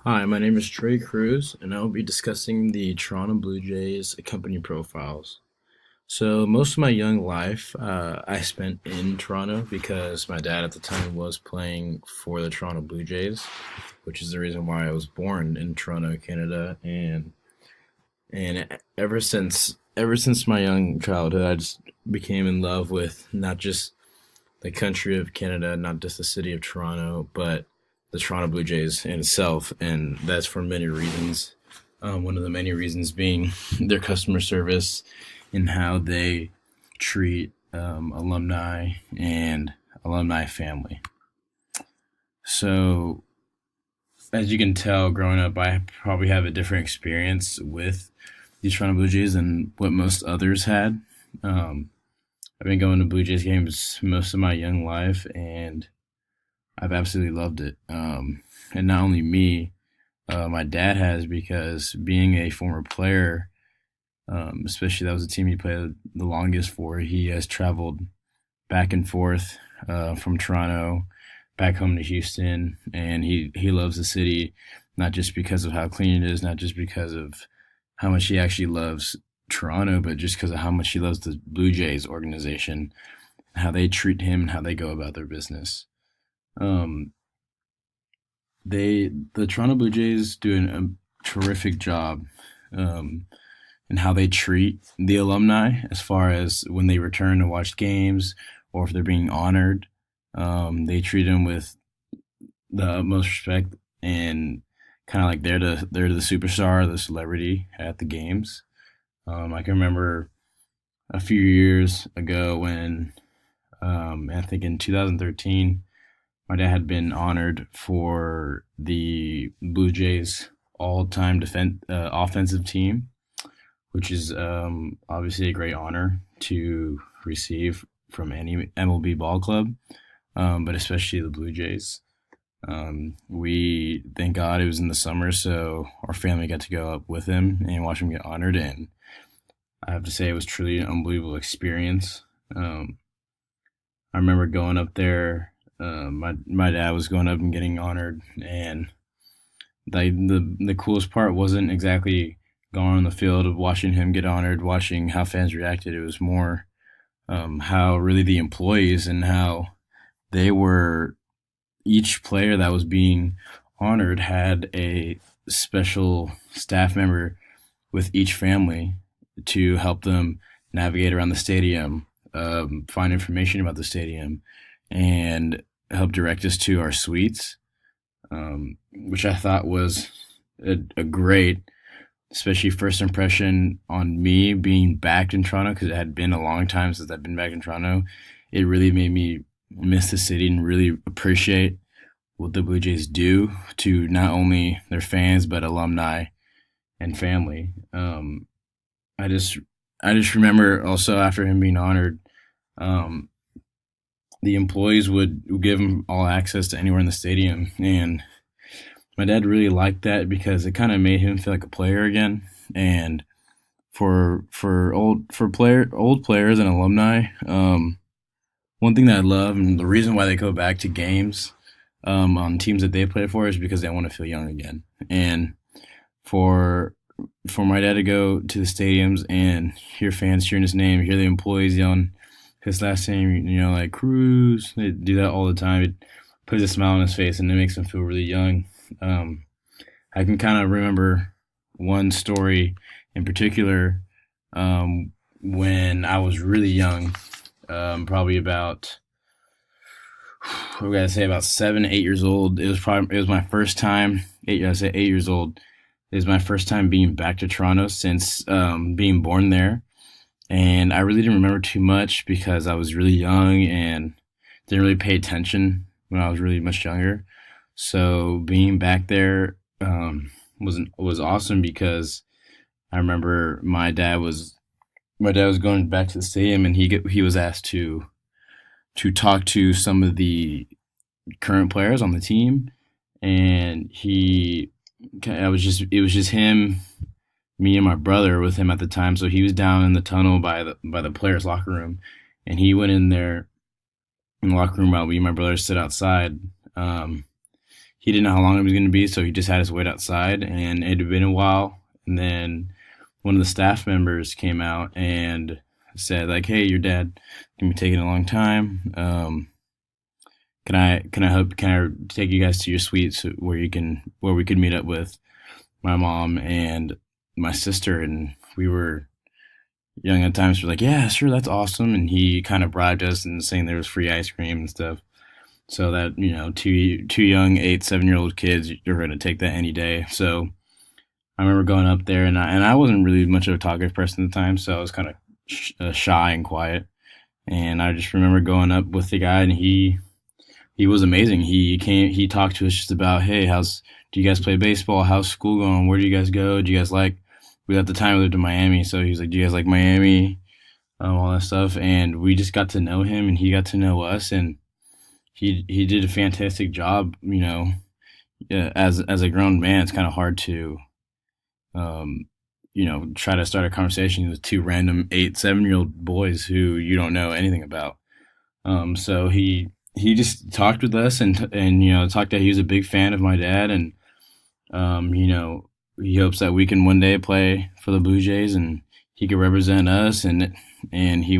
Hi, my name is Trey Cruz, and I will be discussing the Toronto Blue Jays company profiles. So, most of my young life I spent in Toronto because my dad at the time was playing for the Toronto Blue Jays, which is the reason why I was born in Toronto, Canada. And ever since my young childhood, I just became in love with not just the country of Canada, not just the city of Toronto, but the Toronto Blue Jays in itself, and that's for many reasons. One of the many reasons being their customer service and how they treat alumni and alumni family. So, as you can tell, growing up, I probably have a different experience with the Toronto Blue Jays than what most others had. Um, I've been going to Blue Jays games most of my young life, and I've absolutely loved it. And not only me, my dad has, because being a former player, especially that was the team he played the longest for, he has traveled back and forth from Toronto back home to Houston, and he loves the city, not just because of how clean it is, not just because of how much he actually loves Toronto, but just because of how much he loves the Blue Jays organization, how they treat him, and how they go about their business. Um, the Toronto Blue Jays do a terrific job um, in how they treat the alumni, as far as when they return to watch games or if they're being honored. They treat them with the utmost respect, and kind of like they're the superstar, the celebrity at the games. I can remember a few years ago when I think in 2013 my dad had been honored for the Blue Jays all-time offensive team, which is obviously a great honor to receive from any MLB ball club, but especially the Blue Jays. We thank God it was in the summer, so our family got to go up with him and watch him get honored, and I have to say it was truly an unbelievable experience. Um, I remember going up there. My dad was going up and getting honored, and the coolest part wasn't exactly going on the field of watching him get honored, watching how fans reacted. It was more how really the employees and how they were, each player that was being honored had a special staff member with each family to help them navigate around the stadium, find information about the stadium, and help direct us to our suites, which I thought was a great, especially first impression on me being back in Toronto, because it had been a long time since I've been back in Toronto. It really made me miss the city and really appreciate what the Blue Jays do to not only their fans but alumni and family. I just I just remember also after him being honored, um, the employees would give him all access to anywhere in the stadium, and my dad really liked that because it kind of made him feel like a player again. And for old players and alumni, one thing that I love and the reason why they go back to games on teams that they play for is because they want to feel young again. And for for my dad to go to the stadiums and hear fans cheering his name, hear the employees yelling his last name, like Cruz, they do that all the time. It puts a smile on his face and it makes him feel really young. Um, I can kind of remember one story in particular, when I was really young, probably about, we gotta say about 7, 8 years old. It was my first time. I say 8 years old. It was my first time being back to Toronto since being born there, and I really didn't remember too much because I was really young and didn't really pay attention when I was really much younger. So being back there was awesome because I remember my dad was going back to the stadium, and he was asked to talk to some of the current players on the team, and it was just him, me, and my brother with him at the time. So he was down in the tunnel by the players' locker room, and he went in there in the locker room while me and my brother stood outside. Um, he didn't know how long it was going to be, so he just had us wait outside, and it had been a while. And then one of the staff members came out and said, like, "Hey, your dad can be taking a long time. Can I take you guys to your suite where we could meet up with my mom and my sister?" And we were young at times. We're like, "Yeah, sure, that's awesome." And he kind of bribed us and saying there was free ice cream and stuff. So that, two young 8, 7 year old kids, you're going to take that any day. So I remember going up there, and I wasn't really much of a talkative person at the time, so I was kind of shy and quiet. And I just remember going up with the guy, and he was amazing. He talked to us just about, "Hey, do you guys play baseball? How's school going? Where do you guys go? Do you guys like?" We at the time lived in Miami, so he was like, "Do you guys like Miami?" All that stuff, and we just got to know him, and he got to know us, and he did a fantastic job. Yeah, as a grown man, it's kind of hard to try to start a conversation with two random 8, 7 year old boys who you don't know anything about. So he just talked with us, and talked that he was a big fan of my dad, and he hopes that we can one day play for the Blue Jays, and he could represent us, and he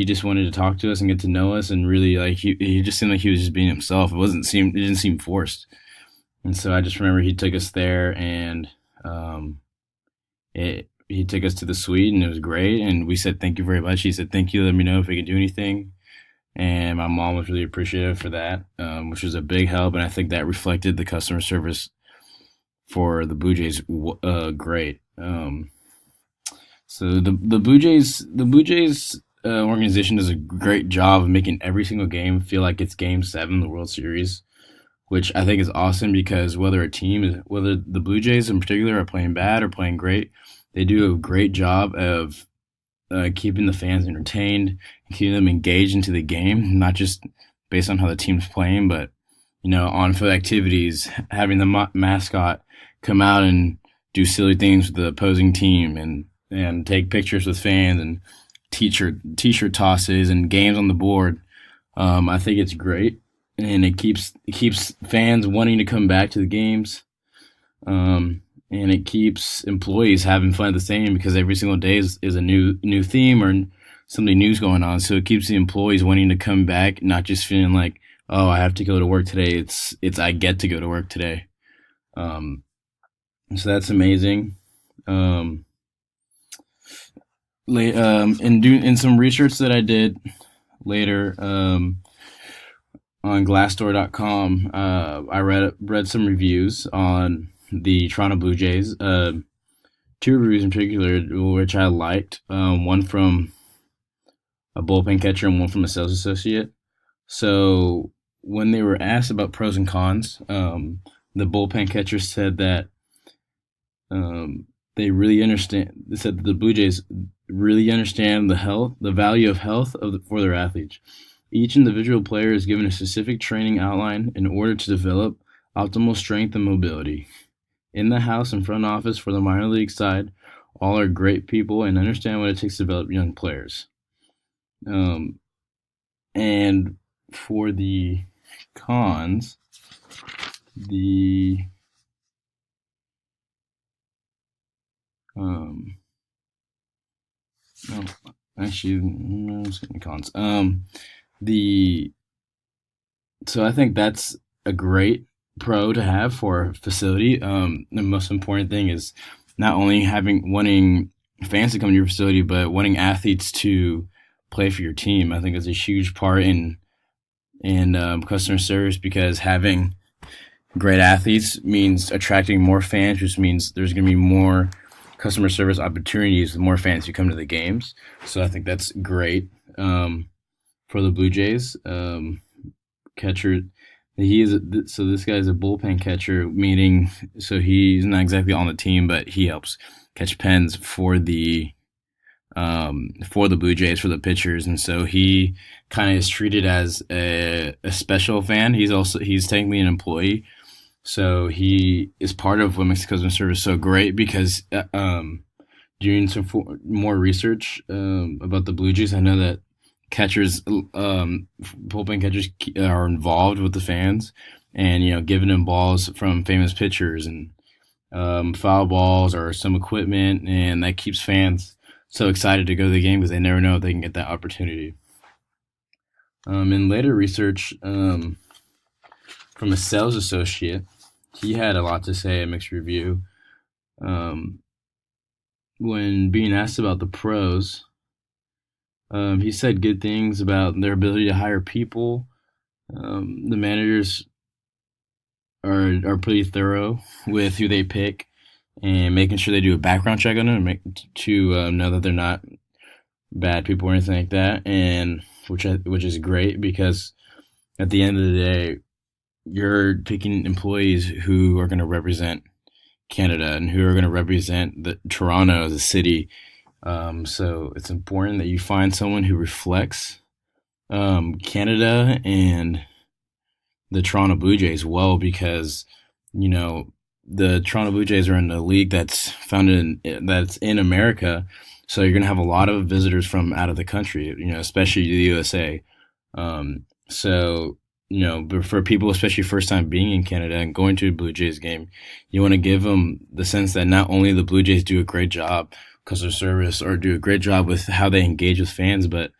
just wanted to talk to us and get to know us, and really, like, he just seemed like he was just being himself. It didn't seem forced. And so I just remember he took us there, and he took us to the suite, and it was great. And we said thank you very much. He said thank you. Let me know if we can do anything. And my mom was really appreciative for that, which was a big help. And I think that reflected the customer service for the Blue Jays great. So the Blue Jays organization does a great job of making every single game feel like it's Game 7 of the World Series, which I think is awesome, because whether the Blue Jays in particular are playing bad or playing great, they do a great job of keeping the fans entertained and keeping them engaged into the game, not just based on how the team's playing, but on-field activities, having the mascot come out and do silly things with the opposing team, and take pictures with fans, and t-shirt tosses and games on the board. I think it's great, and it keeps fans wanting to come back to the games, and it keeps employees having fun at the stadium, because every single day is a new theme or something new's going on. So it keeps the employees wanting to come back, not just feeling like, "Oh, I have to go to work today." It's I get to go to work today. So that's amazing. In some research that I did later, on Glassdoor.com, I read some reviews on the Toronto Blue Jays. Two reviews in particular, which I liked. One from a bullpen catcher and one from a sales associate. So when they were asked about pros and cons, the bullpen catcher said that they really understand. They said that the Blue Jays really understand the value of health for their athletes. Each individual player is given a specific training outline in order to develop optimal strength and mobility. In the house and front office for the minor league side, all are great people and understand what it takes to develop young players. And for the cons, the no, actually, no, it's getting cons. So I think that's a great pro to have for a facility. The most important thing is not only wanting fans to come to your facility, but wanting athletes to play for your team. I think is a huge part in customer service, because having great athletes means attracting more fans, which means there's going to be more customer service opportunities with more fans who come to the games. So I think that's great for the Blue Jays. Catcher, so this guy's a bullpen catcher, meaning so he's not exactly on the team, but he helps catch pens for the Blue Jays, for the pitchers, and so he kind of is treated as a special fan. He's technically an employee. So he is part of what makes customer service so great, because doing some more research about the Blue Jays, I know that bullpen catchers are involved with the fans, and giving them balls from famous pitchers and foul balls or some equipment, and that keeps fans so excited to go to the game because they never know if they can get that opportunity. In later research from a sales associate, he had a lot to say at Mixed Review. Um, when being asked about the pros, he said good things about their ability to hire people. The managers are pretty thorough with who they pick and making sure they do a background check on them to know that they're not bad people or anything like that, and which is great because at the end of the day, you're picking employees who are going to represent Canada and who are going to represent the Toronto as a city. So it's important that you find someone who reflects Canada and the Toronto Blue Jays well, because the Toronto Blue Jays are in a league that's in America, so you're gonna have a lot of visitors from out of the country, especially the USA. So but for people, especially first time being in Canada and going to a Blue Jays game, you want to give them the sense that not only the Blue Jays do a great job customer service or do a great job with how they engage with fans, but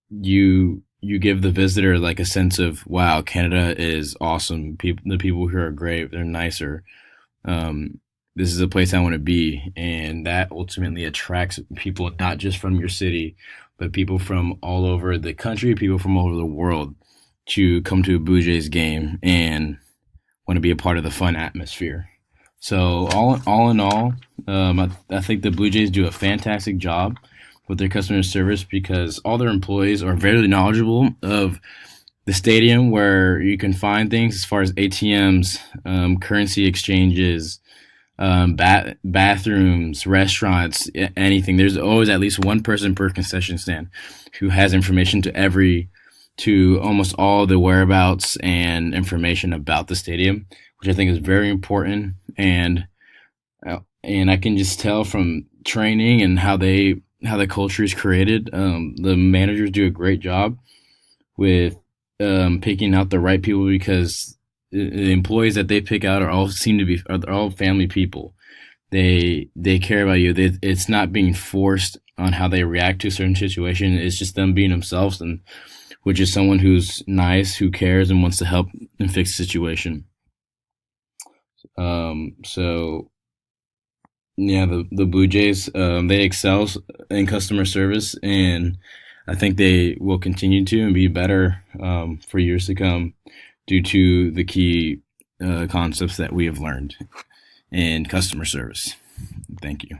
you give the visitor like a sense of, wow, Canada is awesome. The people here are great. They're nicer. This is a place I want to be, and that ultimately attracts people not just from your city, but people from all over the country, people from all over the world to come to a Blue Jays game and want to be a part of the fun atmosphere. So all in all, I think the Blue Jays do a fantastic job with their customer service because all their employees are very knowledgeable of the stadium, where you can find things as far as ATMs, currency exchanges, bathrooms, restaurants, anything. There's always at least one person per concession stand who has information to almost all the whereabouts and information about the stadium, which I think is very important. And I can just tell from training and how the culture is created. The managers do a great job with picking out the right people, because the employees that they pick out are all family people. They care about you. It's not being forced on how they react to a certain situation. It's just them being themselves, and which is someone who's nice, who cares, and wants to help and fix the situation. So yeah, the Blue Jays, they excel in customer service, and I think they will continue to and be better for years to come due to the key concepts that we have learned in customer service. Thank you.